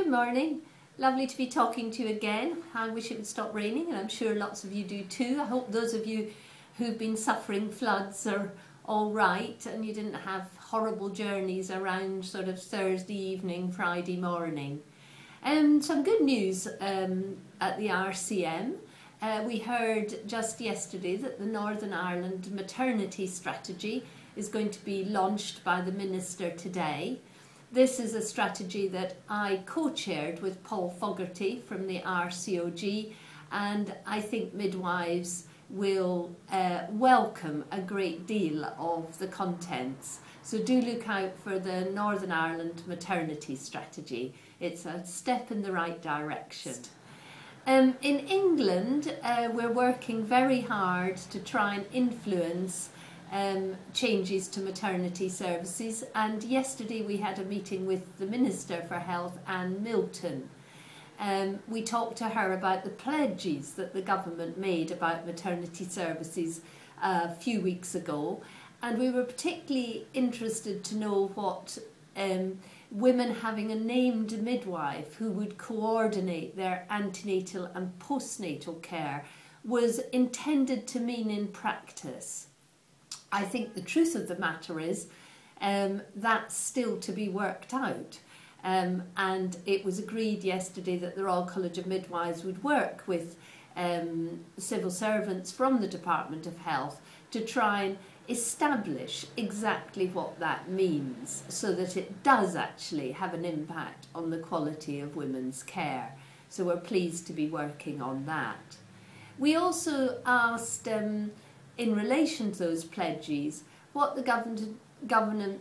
Good morning. Lovely to be talking to you again. I wish it would stop raining, and I'm sure lots of you do too. I hope those of you who've been suffering floods are all right and you didn't have horrible journeys around sort of Thursday evening, Friday morning. Some good news at the RCM. We heard just yesterday that the Northern Ireland maternity strategy is going to be launched by the Minister today. This is a strategy that I co-chaired with Paul Fogarty from the RCOG, and I think midwives will welcome a great deal of the contents. So do look out for the Northern Ireland maternity strategy. It's a step in the right direction. In England, we're working very hard to try and influence changes to maternity services, and yesterday we had a meeting with the Minister for Health Anne Milton. We talked to her about the pledges that the government made about maternity services a few weeks ago, and we were particularly interested to know what women having a named midwife who would coordinate their antenatal and postnatal care was intended to mean in practice. I think the truth of the matter is that's still to be worked out. And it was agreed yesterday that the Royal College of Midwives would work with civil servants from the Department of Health to try and establish exactly what that means so that it does actually have an impact on the quality of women's care. So we're pleased to be working on that. We also asked in relation to those pledges what the government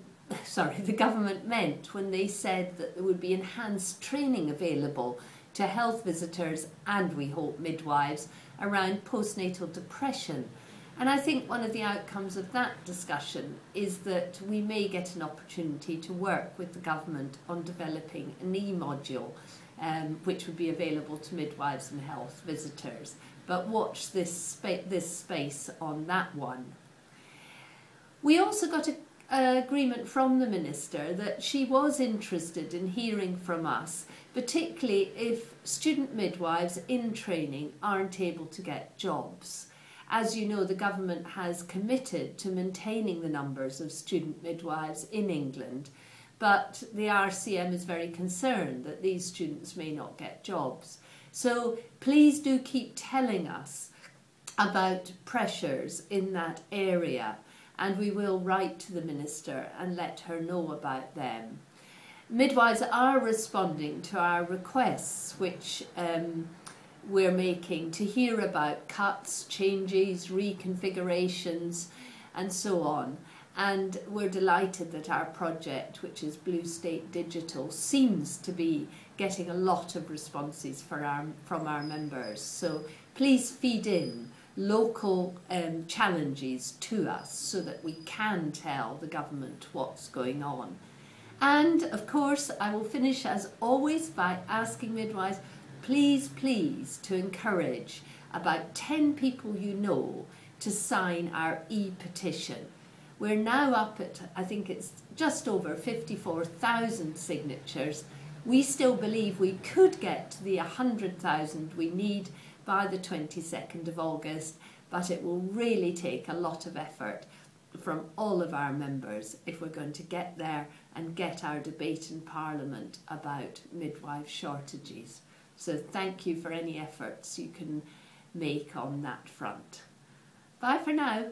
meant when they said that there would be enhanced training available to health visitors and, we hope, midwives around postnatal depression. And I think one of the outcomes of that discussion is that we may get an opportunity to work with the government on developing an e-module which would be available to midwives and health visitors. But watch this space on that one. We also got an agreement from the Minister that she was interested in hearing from us, particularly if student midwives in training aren't able to get jobs. As you know, the government has committed to maintaining the numbers of student midwives in England, but the RCM is very concerned that these students may not get jobs. So please do keep telling us about pressures in that area, and we will write to the Minister and let her know about them. Midwives are responding to our requests, which we're making to hear about cuts, changes, reconfigurations and so on. And we're delighted that our project, which is Blue State Digital, seems to be getting a lot of responses from our members. So please feed in local challenges to us so that we can tell the government what's going on. And of course, I will finish as always by asking midwives, please to encourage about 10 people you know to sign our e-petition. We're now up at, I think it's just over 54,000 signatures. We still believe we could get to the 100,000 we need by the 22nd of August, but it will really take a lot of effort from all of our members if we're going to get there and get our debate in Parliament about midwife shortages. So thank you for any efforts you can make on that front. Bye for now.